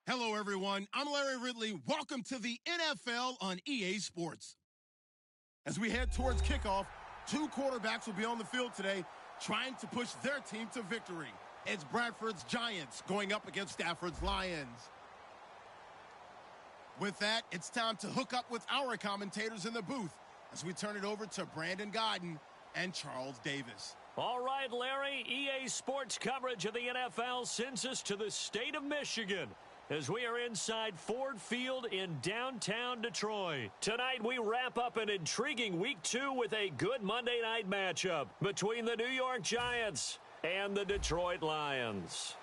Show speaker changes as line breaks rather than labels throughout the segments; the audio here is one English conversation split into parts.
Hello, everyone. I'm Larry Ridley. Welcome to the NFL on EA Sports. As we head towards kickoff, two quarterbacks will be on the field today trying to push their team to victory. It's Bradford's Giants going up against Stafford's Lions. With that, it's time to hook up with our commentators in the booth as we turn it over to Brandon Godden and Charles Davis.
All right, Larry, EA Sports coverage of the NFL sends us to the state of Michigan as we are inside Ford Field in downtown Detroit. Tonight, we wrap up an intriguing Week 2 with a good Monday night matchup between the New York Giants and the Detroit Lions.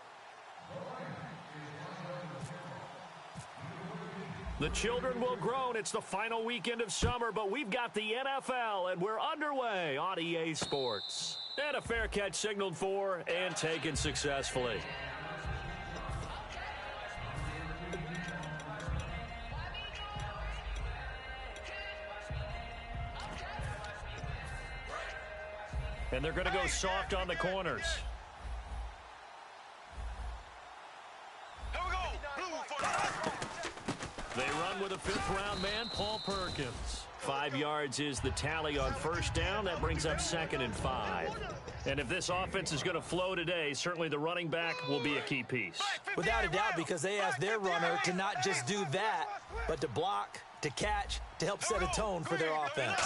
The children will groan. It's the final weekend of summer, but we've got the NFL, and we're underway on EA Sports. And a fair catch signaled for and taken successfully. And they're going to go soft on the corners. They run with a fifth-round man, Paul Perkins. 5 yards is the tally on first down. That brings up 2nd and 5. And if this offense is going to flow today, certainly the running back will be a key piece.
Without a doubt, because they asked their runner to not just do that, but to block, to catch, to help set a tone for their offense.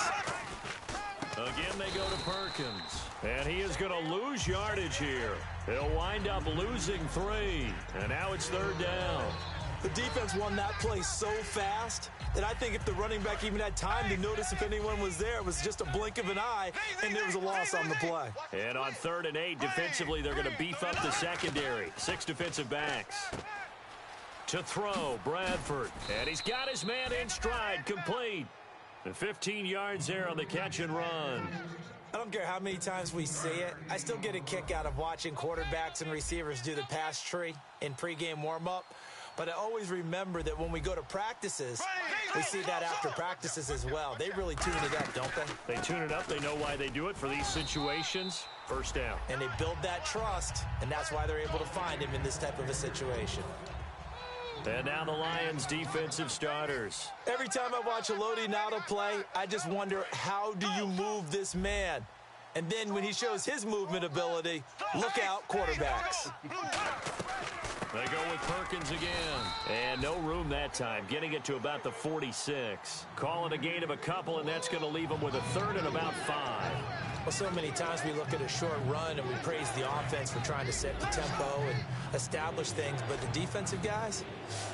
Again, they go to Perkins. And he is going to lose yardage here. He'll wind up losing 3. And now it's 3rd down.
The defense won that play so fast that I think if the running back even had time to notice if anyone was there, it was just a blink of an eye, and there was a loss on the play.
And on 3rd and 8, defensively, they're going to beef up the secondary. 6 defensive backs. To throw, Bradford. And he's got his man in stride, complete. And 15 yards there on the catch and run.
I don't care how many times we see it. I still get a kick out of watching quarterbacks and receivers do the pass tree in pregame warm-up. But I always remember that when we go to practices, we see that after practices as well. They really tune it up, don't they?
They tune it up. They know why they do it for these situations. First down.
And they build that trust, and that's why they're able to find him in this type of a situation.
And now the Lions' defensive starters.
Every time I watch a Lodi Nauta play, I just wonder, how do you move this man? And then when he shows his movement ability, look out, quarterbacks.
They go with Perkins again. And no room that time, getting it to about the 46. Calling a gain of a couple, and that's going to leave them with a 3rd and about 5.
Well, so many times we look at a short run and we praise the offense for trying to set the tempo and establish things. But the defensive guys,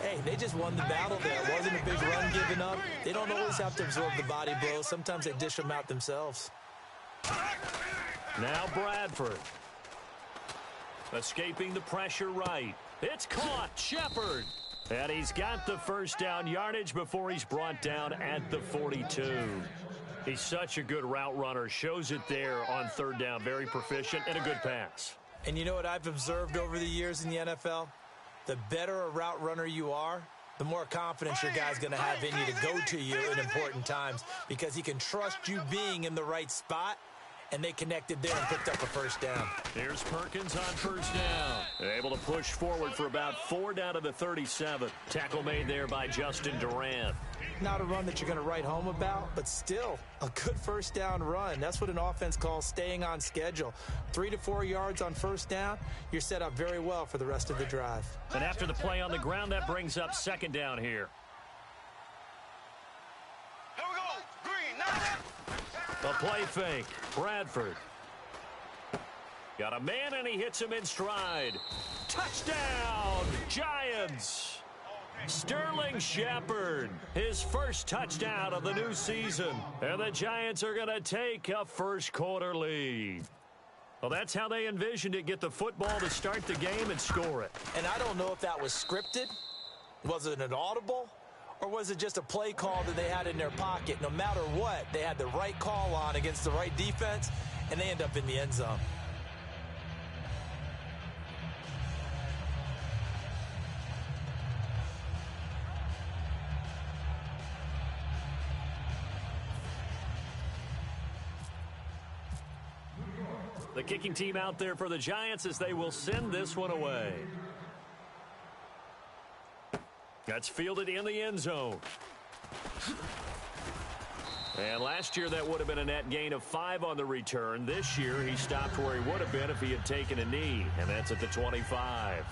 hey, they just won the battle there. It wasn't a big run given up. They don't always have to absorb the body blows. Sometimes they dish them out themselves.
Now Bradford. Escaping the pressure right. It's caught. Shepard. And he's got the first down yardage before he's brought down at the 42. He's such a good route runner. Shows it there on 3rd down. Very proficient and a good pass.
And you know what I've observed over the years in the NFL? The better a route runner you are, the more confidence your guy's going to have in you to go to you in important times because he can trust you being in the right spot. And they connected there and picked up a first down.
Here's Perkins on first down. Able to push forward for about 4 down to the 37. Tackle made there by Justin Durant.
Not a run that you're going to write home about, but still a good first down run. That's what an offense calls staying on schedule. 3 to 4 yards on first down, you're set up very well for the rest of the drive.
And after the play on the ground, that brings up 2nd down here.
Here we go. Green, now.
A play fake. Bradford. Got a man, and he hits him in stride. Touchdown, Giants. Sterling Shepard, his first touchdown of the new season. And the Giants are going to take a first-quarter lead. Well, that's how they envisioned it. Get the football to start the game and score it.
And I don't know if that was scripted. Was it an audible? Or was it just a play call that they had in their pocket? No matter what, they had the right call on against the right defense, and they end up in the end zone.
The kicking team out there for the Giants as they will send this one away. That's fielded in the end zone. And last year, that would have been a net gain of 5 on the return. This year, he stopped where he would have been if he had taken a knee, and that's at the 25.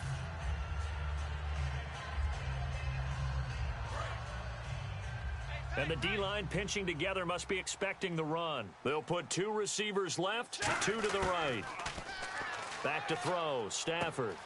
And the D-line pinching together must be expecting the run. They'll put 2 receivers left, 2 to the right. Back to throw, Stafford.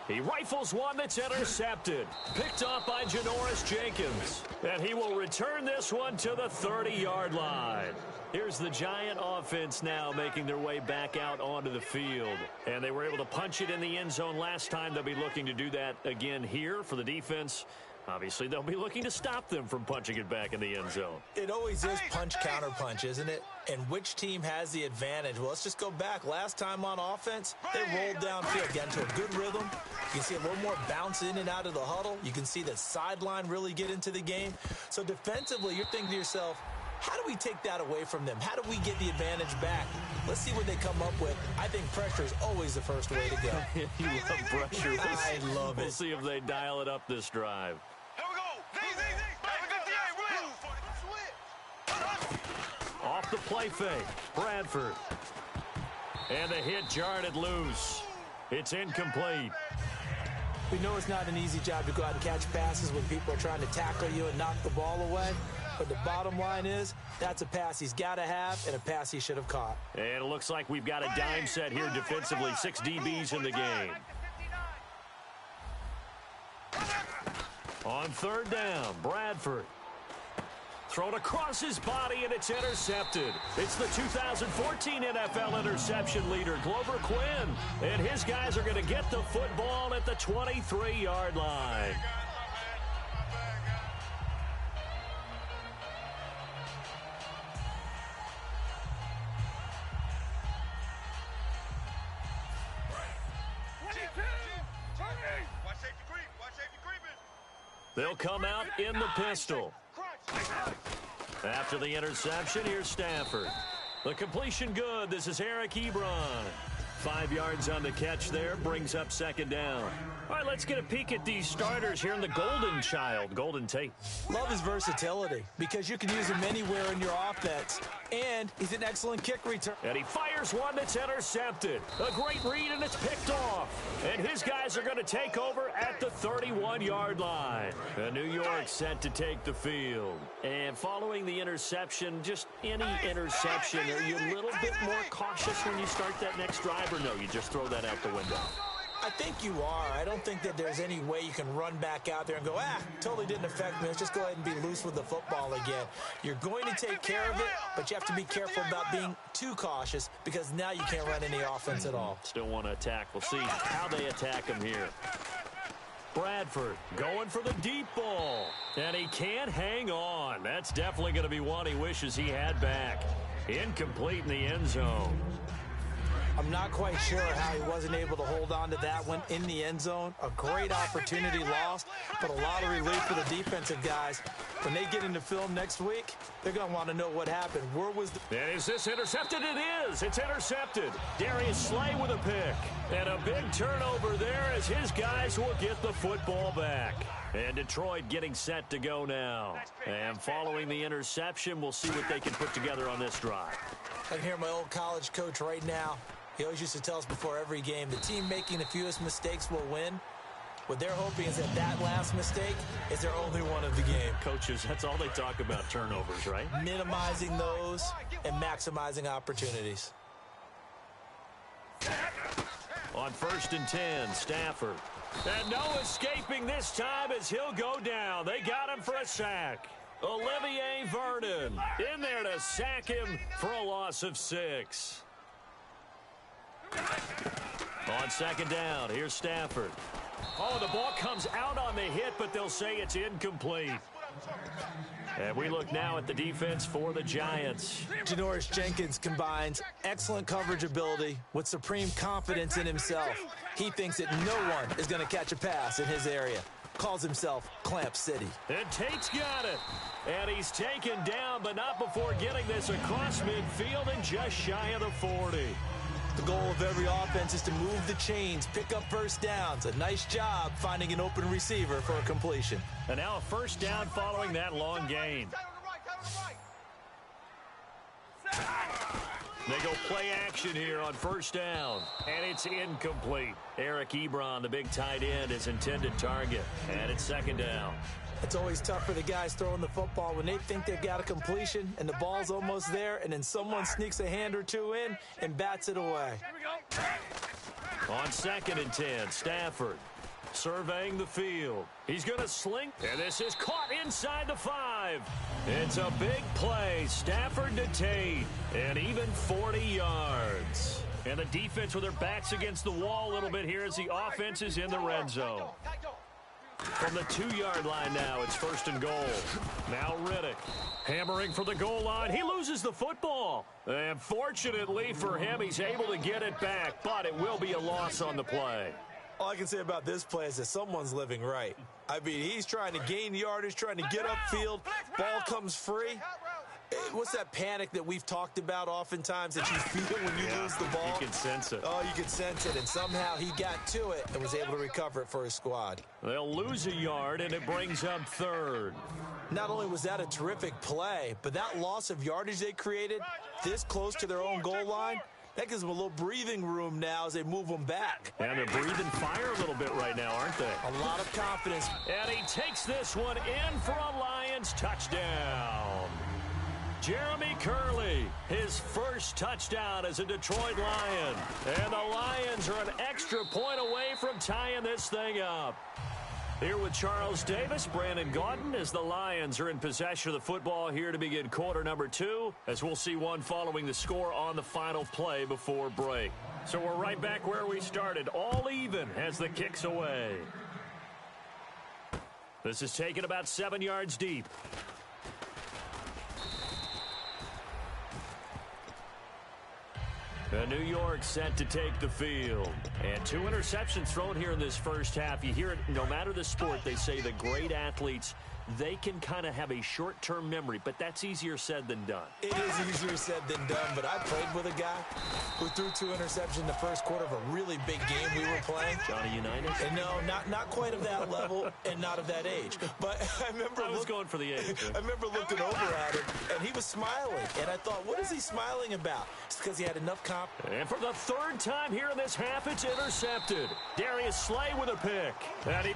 He rifles one that's intercepted. Picked off by Janoris Jenkins. And he will return this one to the 30-yard line. Here's the Giant offense now making their way back out onto the field. And they were able to punch it in the end zone last time. They'll be looking to do that again here for the defense. Obviously, they'll be looking to stop them from punching it back in the end zone.
It always is punch-counter-punch, isn't it? And which team has the advantage? Well, let's just go back. Last time on offense, they rolled downfield, got into a good rhythm. You can see a little more bounce in and out of the huddle. You can see the sideline really get into the game. So defensively, you're thinking to yourself, how do we take that away from them? How do we get the advantage back? Let's see what they come up with. I think pressure is always the first way to go.
You love pressure.
I love it.
We'll see if they dial it up this drive.
Here we go.
Off the play fake, Bradford. And the hit jarred it loose. It's incomplete.
We know it's not an easy job to go out and catch passes when people are trying to tackle you and knock the ball away. But the bottom line is, that's a pass he's got to have and a pass he should have caught.
And it looks like we've got a dime set here defensively. 6 DBs in the game. On 3rd down, Bradford. Thrown across his body, and it's intercepted. It's the 2014 NFL interception leader, Glover Quinn. And his guys are going to get the football at the 23-yard line. They'll come out in the pistol. After the interception, here's Stafford. The completion good. This is Eric Ebron. 5 yards on the catch there. Brings up 2nd down. All right, let's get a peek at these starters here in the Golden Child, Golden Tate.
Love his versatility because you can use him anywhere in your offense. And he's an excellent kick return.
And he fires one that's intercepted. A great read, and it's picked off. And his guys are going to take over at the 31-yard line. And New York set to take the field. And following the interception, just any interception, are you a little bit more cautious when you start that next drive, or no, you just throw that out the window?
I think you are. I don't think that there's any way you can run back out there and go, totally didn't affect me. Let's just go ahead and be loose with the football again. You're going to take care of it, but you have to be careful about being too cautious because now you can't run any offense at all.
Still want to attack. We'll see how they attack him here. Bradford going for the deep ball. And he can't hang on. That's definitely going to be one he wishes he had back. Incomplete in the end zone.
I'm not quite sure how he wasn't able to hold on to that one in the end zone. A great opportunity lost, but a lot of relief for the defensive guys. When they get into film next week, they're going to want to know what happened. Where was the...
And is this intercepted? It is. It's intercepted. Darius Slay with a pick. And a big turnover there as his guys will get the football back. And Detroit getting set to go now. And following the interception, we'll see what they can put together on this drive.
I can hear my old college coach right now. He always used to tell us before every game, the team making the fewest mistakes will win. What they're hoping is that last mistake is their only one of the game.
Coaches, that's all they talk about, turnovers, right?
Minimizing those and maximizing opportunities.
On 1st and 10, Stafford. And no escaping this time as he'll go down. They got him for a sack. Olivier Vernon in there to sack him for a loss of 6. On 2nd down, here's Stafford. Oh, the ball comes out on the hit, but they'll say it's incomplete. And we look now at the defense for the Giants.
Janoris Jenkins combines excellent coverage ability with supreme confidence in himself. He thinks that no one is going to catch a pass in his area. Calls himself Clamp City.
And Tate's got it. And he's taken down, but not before getting this across midfield and just shy of the 40.
The goal of every offense is to move the chains, pick up first downs. A nice job finding an open receiver for a completion.
And now a first down following that long gain. They go play action here on first down, and it's incomplete. Eric Ebron, the big tight end, is intended target, and it's second down.
It's always tough for the guys throwing the football when they think they've got a completion and the ball's almost there, and then someone sneaks a hand or two in and bats it away.
On 2nd and 10, Stafford surveying the field. He's going to sling, and this is caught inside the 5. It's a big play. Stafford to Tate, and even 40 yards. And the defense with their backs against the wall a little bit here as the offense is in the red zone. From the 2-yard line now, it's 1st and goal. Now Riddick hammering for the goal line. He loses the football. And fortunately for him, he's able to get it back, but it will be a loss on the play.
All I can say about this play is that someone's living right. I mean, he's trying to gain yardage, trying to get upfield. Ball comes free. What's that panic that we've talked about oftentimes that you feel when you lose the ball?
You can sense it.
Oh, you can sense it, and somehow he got to it and was able to recover it for his squad.
They'll lose a yard, and it brings up 3rd.
Not only was that a terrific play, but that loss of yardage they created this close to their own goal line, that gives them a little breathing room now as they move them back.
And they're breathing fire a little bit right now, aren't they?
A lot of confidence.
And he takes this one in for a Lions touchdown. Jeremy Curley, his first touchdown as a Detroit Lion. And the Lions are an extra point away from tying this thing up. Here with Charles Davis, Brandon Gaudin, as the Lions are in possession of the football here to begin quarter number 2, as we'll see one following the score on the final play before break. So we're right back where we started, all even as the kick's away. This is taken about 7 yards deep. And New York set to take the field. And 2 interceptions thrown here in this first half. You hear it, no matter the sport, they say the great athletes, they can kind of have a short-term memory, but that's easier said than done.
It is easier said than done, but I played with a guy who threw 2 interceptions in the first quarter of a really big game we were playing.
Johnny Unitas?
And no, not quite of that level and not of that age. But I remember...
I was going for the age.
I remember looking over at him, and he was smiling. And I thought, what is he smiling about? It's because he had enough confidence.
And for the 3rd time here in this half, it's intercepted. Darius Slay with a pick. And he...